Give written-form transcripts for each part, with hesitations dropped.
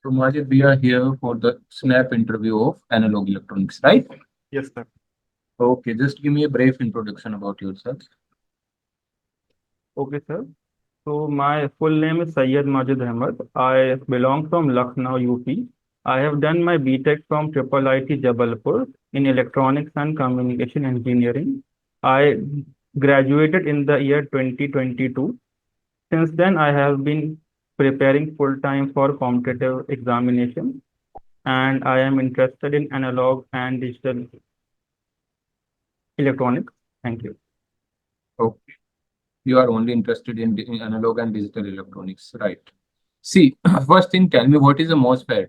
So Majid, we are here for the snap interview of analog electronics, right? Yes, sir. Okay, just give me a brief introduction about yourself. Okay, sir. So my full name is Syed Majid Ahmed. I belong from Lucknow, UP. I have done my BTech from Triple IT Jabalpur in Electronics and Communication Engineering. I graduated in the year 2022. Since then, I have been preparing full time for competitive examination, and I am interested in analog and digital electronics. Thank you. Okay, you are only interested in analog and digital electronics, right? See, first thing, tell me what is a MOSFET?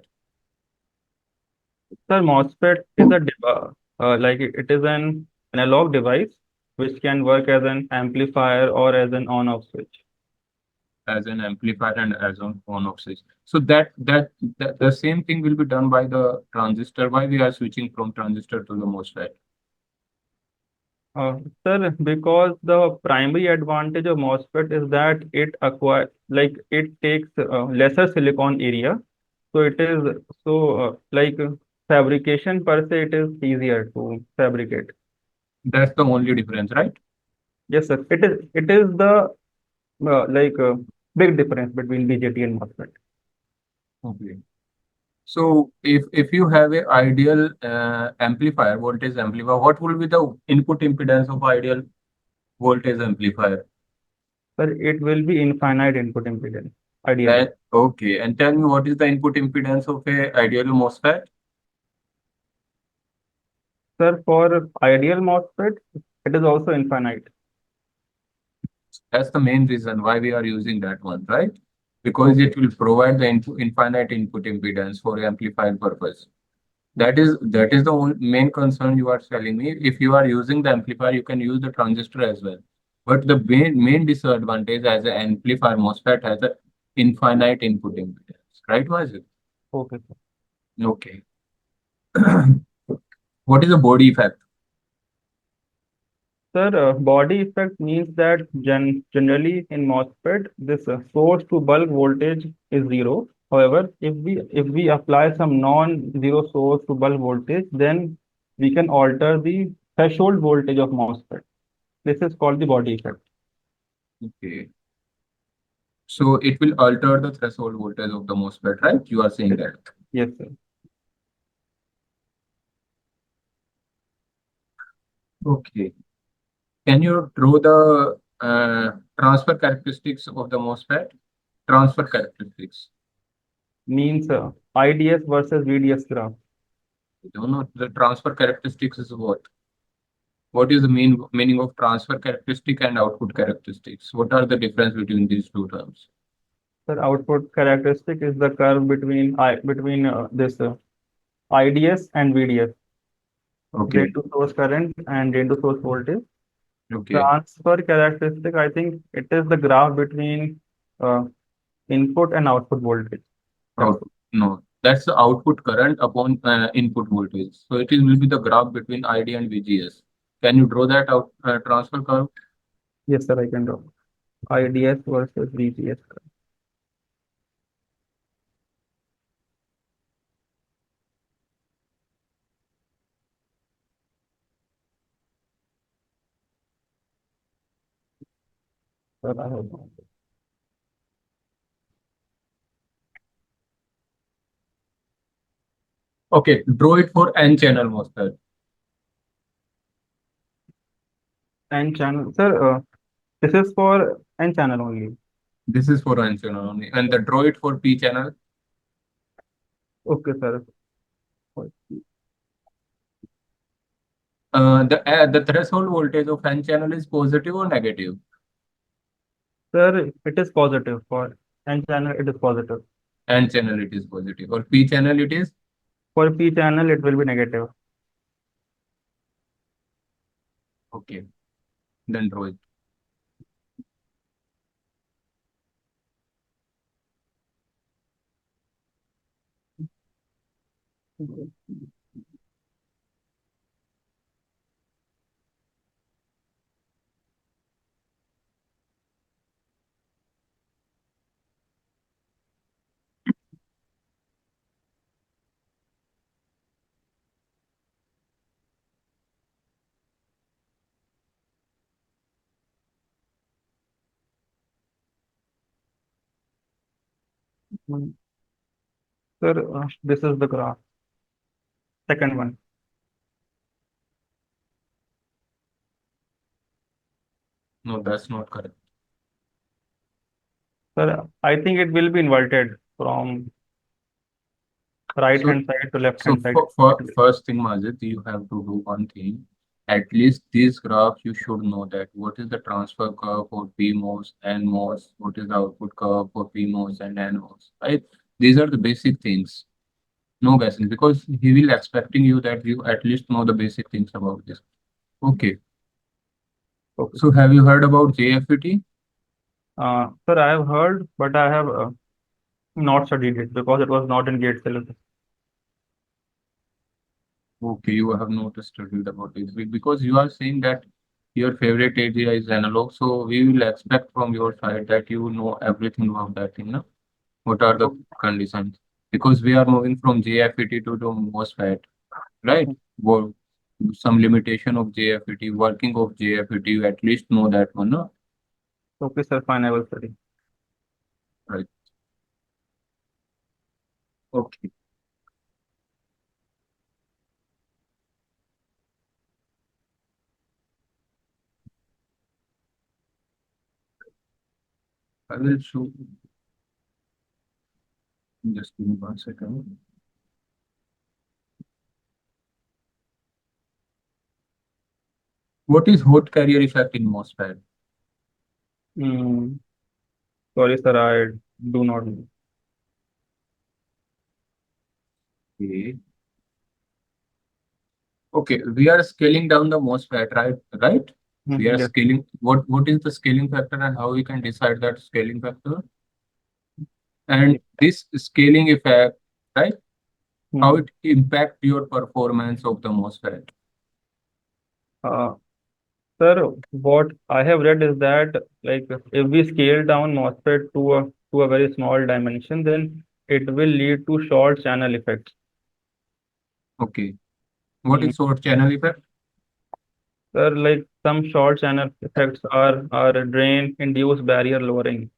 Sir, MOSFET is it is an analog device which can work as an amplifier or as an on-off switch. As an amplifier and as an on-off switch. So that the same thing will be done by the transistor. Why we are switching from transistor to the MOSFET? Sir, because the primary advantage of MOSFET is that it takes lesser silicon area, so it is fabrication per se, it is easier to fabricate. That's the only difference, right? Yes, sir. It is the uh, like uh, big difference between BJT and MOSFET. Okay. So if you have a ideal amplifier, voltage amplifier, what will be the input impedance of ideal voltage amplifier? Sir, it will be infinite input impedance, ideally. And okay, and tell me what is the input impedance of a ideal MOSFET? Sir, for ideal MOSFET, it is also infinite. That's the main reason why we are using that one, right? Because Okay. it will provide the infinite input impedance for amplifier purpose. That is the main concern you are telling me. If you are using the amplifier, you can use the transistor as well. But the main disadvantage as an amplifier MOSFET has an infinite input impedance, right, Majid? Okay, sir. Okay. What is the body effect? Sir, body effect means that generally in MOSFET, this source to bulk voltage is zero. However, if we apply some non-zero source to bulk voltage, then we can alter the threshold voltage of MOSFET. This is called the body effect. Okay. So it will alter the threshold voltage of the MOSFET, right? You are saying that. Yes, sir. Okay. Can you draw the transfer characteristics of the MOSFET? Transfer characteristics. Means IDS versus VDS graph. You don't know the transfer characteristics is what? What is the meaning of transfer characteristic and output characteristics? What are the difference between these two terms? Sir, output characteristic is the curve between this IDS and VDS, drain Okay. to source current and drain to source voltage. Okay. Transfer characteristic, I think it is the graph between uh, input and output voltage. That's Out, no, that's the output current upon input voltage. So it is will be the graph between ID and VGS. Can you draw that out transfer curve? yes, sir. I can draw IDS versus VGS. Sir, I have drawn. Okay, draw it for N channel MOSFET. N channel, sir. This is for N channel only. This is for N channel only. And the draw it for P channel. Okay, sir. The threshold voltage of N channel is positive or negative? Sir, it is positive for N channel. It is positive. N channel it is positive. Or P channel it is? For P channel, it will be negative. Okay. Then draw it. Mm, Sir, this is the graph. Second one. No, that's not correct. Sir, I think it will be inverted from right So hand side to left So hand side. for first thing, Majid, you have to do one thing. At least these graphs, you should know that what is the transfer curve for PMOS, NMOS, what is the output curve for PMOS and NMOS, right? These are the basic things. No guessing, because he will expecting you that you at least know the basic things about this. Okay. Okay. So have you heard about JFET? Sir, I have heard, but I have not studied it because it was not in gate syllabus. Okay, you have not studied about this because you are saying that your favorite area is analog. So we will expect from your side that you know everything about that thing, no? What are the Okay. conditions? Because we are moving from JFET to the MOSFET, right? Well, some limitation of JFET, working of JFET, you at least know that one, no? Okay, sir, fine, I will study. Right. Okay. I will show. Just give me 1 second. What is hot carrier effect in MOSFET? Hmm. Sorry, sir, I do not know. Okay. Okay, we are scaling down the MOSFET, right? Right? We are Yes. scaling. What is the scaling factor and how we can decide that scaling factor? And Yes. this scaling effect, right? How Hmm. it impact your performance of the MOSFET? Uh, Sir, what I have read is that like if we scale down MOSFET to a very small dimension, then it will lead to short channel effects. Okay. What Mm. is short channel effect? Sir, like some short channel effects are drain induced barrier lowering.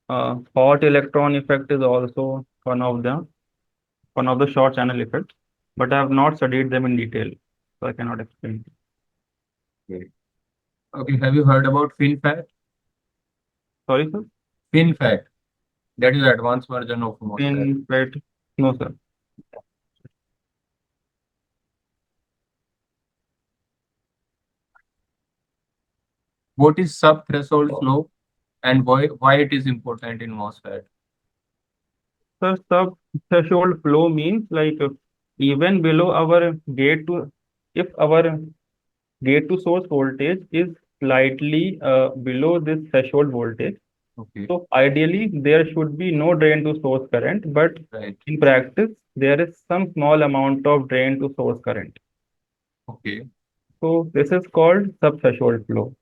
Hot electron effect is also one of the short channel effects, but I have not studied them in detail, so I cannot explain. Okay. Okay. Have you heard about FinFET? Sorry, sir. FinFET. That is advanced version of MOSFET. In fact, no, sir. What is sub-threshold flow and why it is important in MOSFET? Sir, sub-threshold flow means like even below our gate to, if our gate to source voltage is slightly below this threshold voltage, Okay. so ideally there should be no drain to source current, but Right. in practice there is some small amount of drain to source current. Okay. So this is called sub-threshold flow.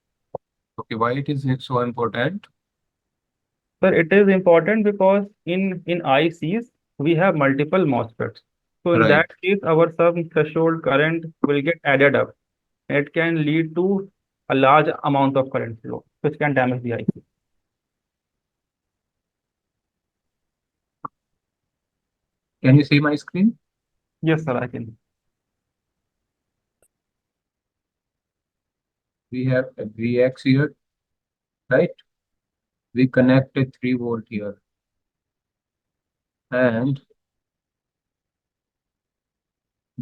Okay. Why it is so important? Sir, it is important because in ICs we have multiple MOSFETs. So in Right. that case, our sub-threshold current will get added up. It can lead to a large amount of current flow, which can damage the IC. Can you see my screen? Yes, sir, I can. We have a VX here, right? We connect a 3 volt here and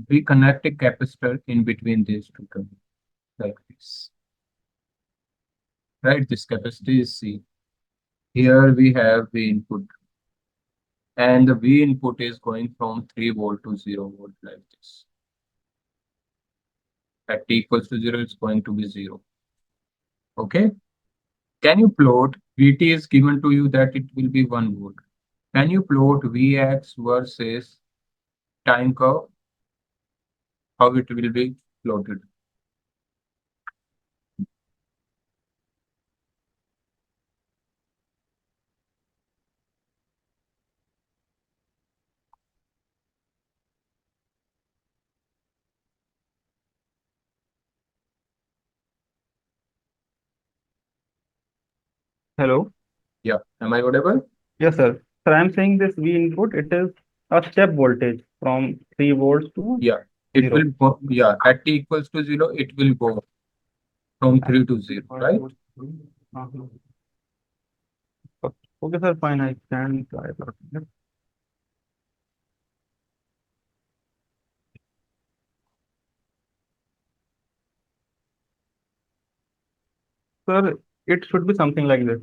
we connect a capacitor in between these two terminals like this, right? This capacitor is C. Here we have the input and the V input is going from 3 volt to 0 volt like this. At t equals to 0, it's going to be 0. Okay. Can you plot Vt is given to you that it will be 1 volt. Can you plot Vx versus time curve? How it will be plotted? Hello? Yeah. Am I audible? Yes, sir. Sir, I'm saying this V input, it is a step voltage from 3 volts to Yeah, it 0. will go, yeah, at t equals to 0, it will go from 3 to 0, right? Uh-huh. Okay, sir, fine. I can try that. Sir, it should be something like this.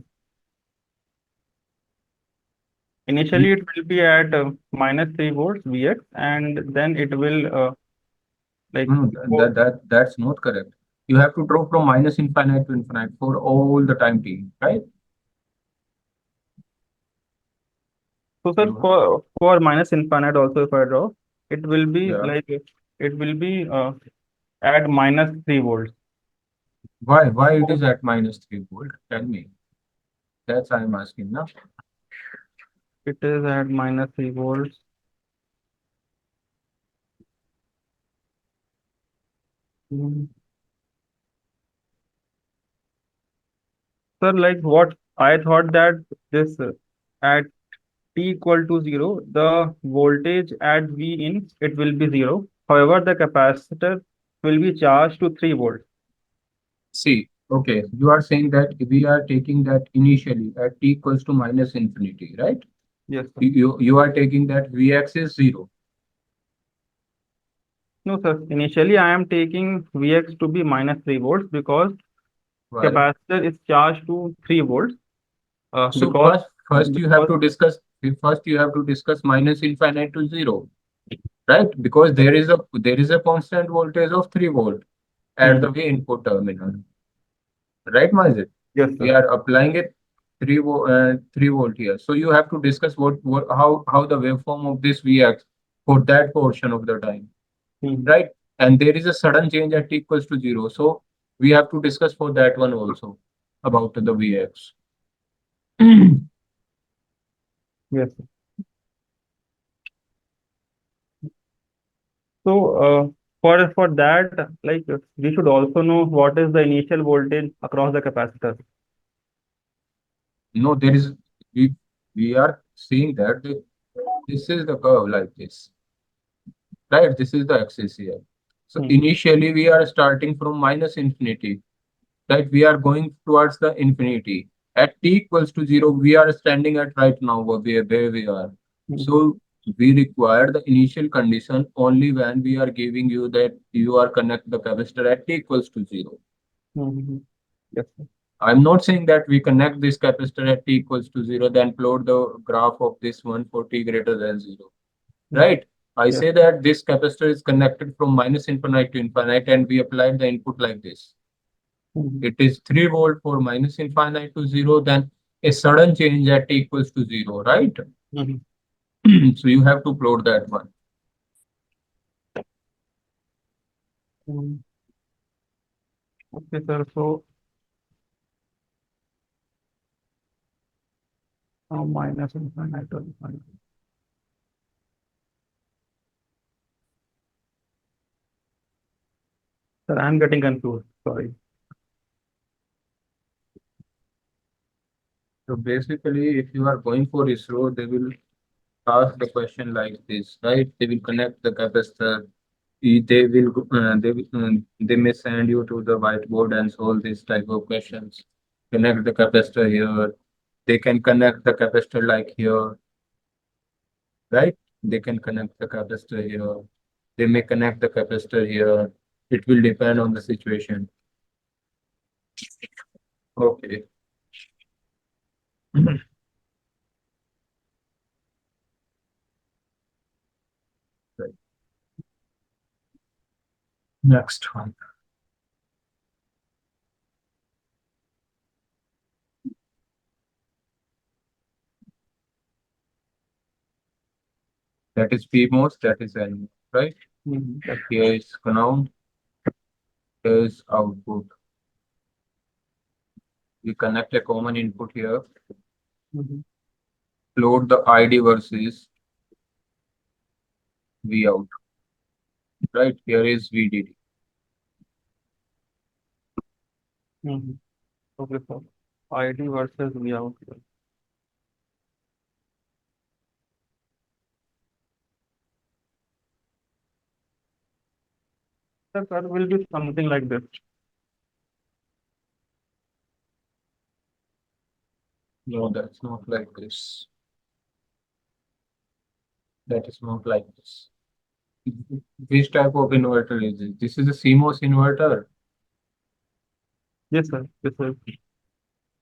You, Initially, it will be at minus 3 volts Vx, and then it will like no, go. that's not correct. You have to draw from minus infinite to infinite for all the time t, right? So, sir, You, for minus infinite also, if I draw, it will be yeah. like it will be at minus 3 volts. Why it is at minus 3 volt? Tell me. That's I'm asking now. It is at minus 3 volts. Mm. Sir, like what I thought that this at t equal to 0, the voltage at V in it will be 0. However, the capacitor will be charged to 3 volts. See, okay, you are saying that we are taking that initially at t equals to minus infinity, right? Yes, sir. You are taking that Vx is 0. No, sir. Initially, I am taking Vx to be minus 3 volts because Why? capacitor is charged to 3 volts. So Because first you have because to discuss minus infinite to 0, right? Because there is a constant voltage of 3 volt at hmm, the V input terminal, right, Majid? yes, We sir. are applying it 3 volt here. So you have to discuss what how the waveform of this Vx for that portion of the time, Hmm, right? And there is a sudden change at t equals to 0. So we have to discuss for that one also about the Vx. yes, sir. So for that, like we should also know what is the initial voltage across the capacitor. No, there is we we are seeing that this is the curve like this, right? This is the axis here. So Hmm, initially we are starting from minus infinity, right? We are going towards the infinity. At t equals to 0, we are standing at right now where we are. hmm, So we require the initial condition only when we are giving you that you are connect the capacitor at t equals to 0. hmm, hmm. Yes, sir. I'm not saying that we connect this capacitor at t equals to 0, then plot the graph of this one for t greater than 0, Hmm, right? I yes. say that this capacitor is connected from minus infinite to infinite and we applied the input like this. Hmm, It is 3 volt for minus infinite to 0, then a sudden change at t equals to 0, right? hmm, So you have to plot that one. hmm. Okay, sir. So minus infinite to infinite. Sir, I'm getting confused. Sorry. So basically, if you are going for ISRO, they will ask the question like this, right? They will connect the capacitor. They may send you to the whiteboard and solve this type of questions. Connect the capacitor here. They can connect the capacitor like here, right? They can connect the capacitor here. They may connect the capacitor here. It will depend on the situation. Okay. Right. Next one. That is PMOS, that is NMOS, right? Hmm, yes. Here is ground, here is output. We connect a common input here, Hmm, plot the ID versus V out, right? Here is VDD. hmm. Okay, sir. ID versus V out. The curve will be something like this. No, that's not like this. That is not like this. Which type of inverter is it? This is a CMOS inverter, Yes, sir. This is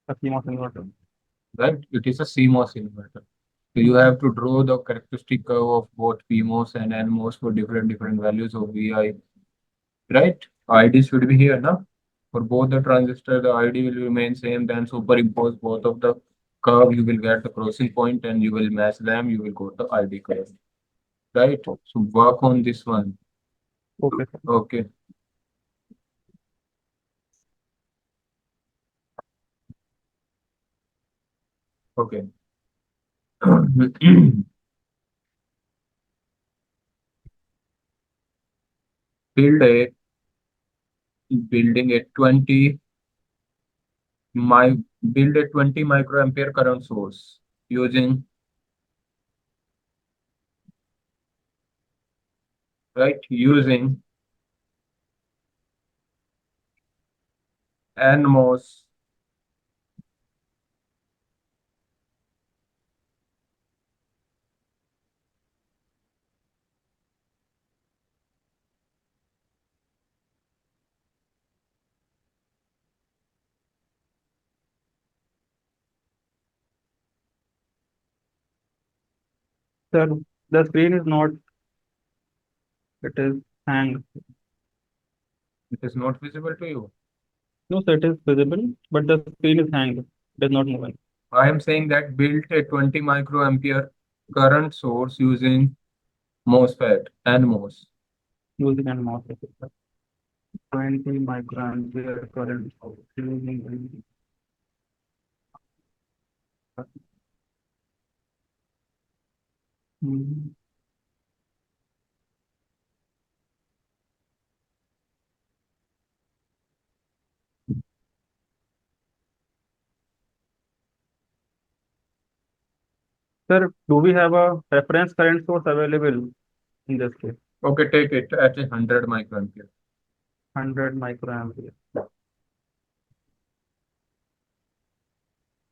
a CMOS inverter. right? It is a CMOS inverter. So you Mhm. have to draw the characteristic curve of both PMOS and NMOS for different values of VI, right? ID should be here, now. For both the transistor, the ID will remain same. Then superimpose both of the curve. You will get the crossing point, and you will match them. You will go to ID curve, right? So work on this one. Okay, sir. Okay. Okay. Build a building a 20 my build a 20 microampere current source using, right, using NMOS Sir, the screen is not, it is hang. it is not visible to you. No, sir, it is visible, but the screen is hanged. It is not moving. I am saying that build a 20 microampere current source using MOSFET NMOS. Using and mouse. 20 microampere current using. Mhm. Sir, do we have a reference current source available in this case? Okay, take it at 100 microampere. 100 microampere.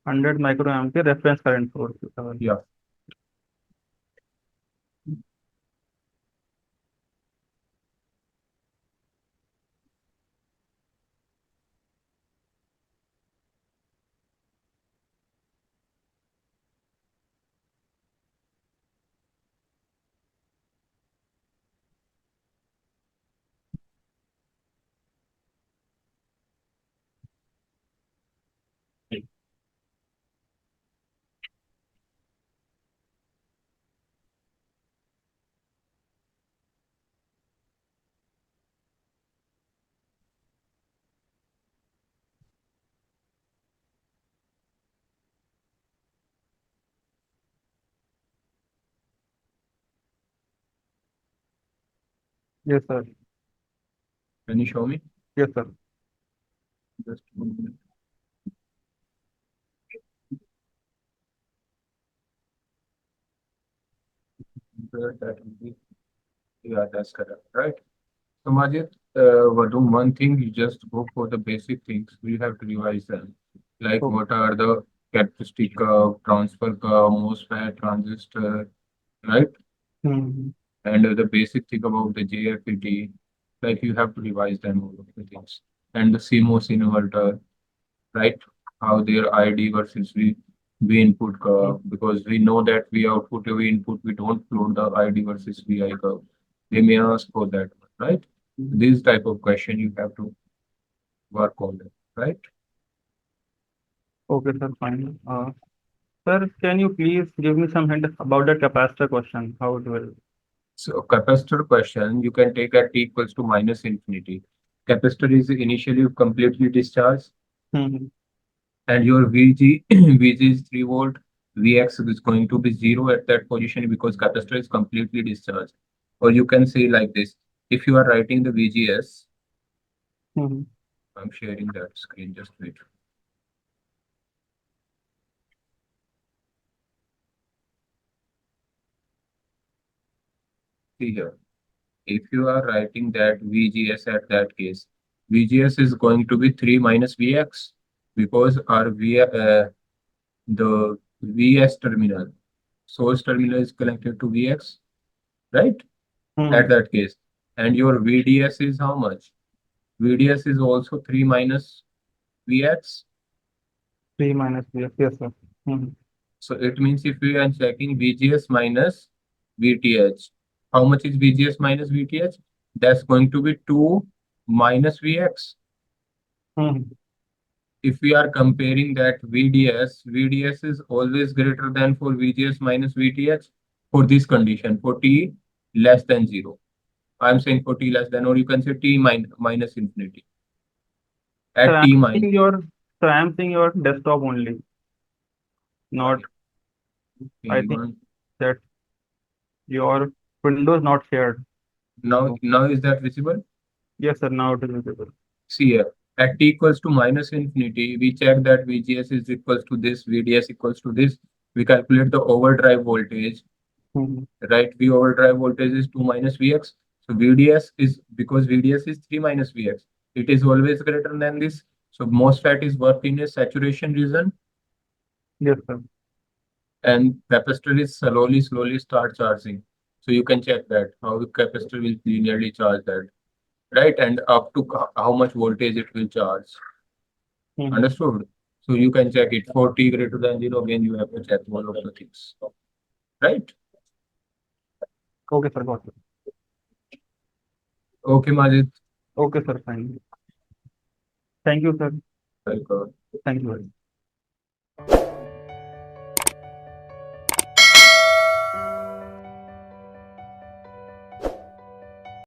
100 microampere reference current source is available. Yeah. Yes, sir. Can you show me? Yes, sir. Just 1 minute. That will be, yeah, that's correct, right? So Majid, do one thing, you just go for the basic things. We have to revise them. Like Okay. what are the characteristic curve, transfer curve, MOSFET, transistor, right? Mhm. And the basic thing about the JFET, like you have to revise them all of the things. And the CMOS inverter, right? How their ID versus V input curve, because we know that V output, V input, we don't float the ID versus VI curve. They may ask for that, right? This type of question you have to work on it, right? Okay, sir, fine. Sir, can you please give me some hint about the capacitor question? How it will? So capacitor question, you can take at t equals to minus infinity. Capacitor is initially completely discharged, Mhm. and your VG, VG is 3 volt, Vx is going to be 0 at that position because capacitor is completely discharged. Or you can say like this, if you are writing the VGS, Mhm. I'm sharing that screen, just wait. See here. if you are writing that VGS at that case, VGS is going to be 3 minus Vx because the Vs terminal, source terminal is connected to Vx, right? Hmm. At that case. And your VDS is how much? VDS is also 3 minus Vx. 3 minus Vx. Yes, sir. Hmm. So it means if we are checking VGS minus VTH, how much is VGS minus VTH? That's going to be 2 minus Vx. Hmm. If we are comparing that VDS, VDS is always greater than for VGS minus VTH for this condition, for T less than 0. I'm saying for T less than, or you can say T minus infinity. Sir, At I'm T minus, seeing your, sir, I'm seeing your desktop only, not, I think that your window is not shared. So, now is that visible? yes, sir, now it is visible. See here, at t equals to minus infinity, we check that VGS is equals to this, VDS equals to this. We calculate the overdrive voltage, Hmm. right? V overdrive voltage is 2 minus Vx. So VDS is, because VDS is 3 minus Vx, it is always greater than this. So MOSFET is working in a saturation region, Yes, sir. and capacitor is slowly start charging. So you can check that how the capacitor will linearly charge that, right? And up to how much voltage it will charge. Hmm. Understood? So you can check it for t greater than 0. Again, you have to check one of the things, right? Okay, sir, got it. Okay, Majid. Okay, sir, fine. Thank you, sir. Welcome. Thank you very much.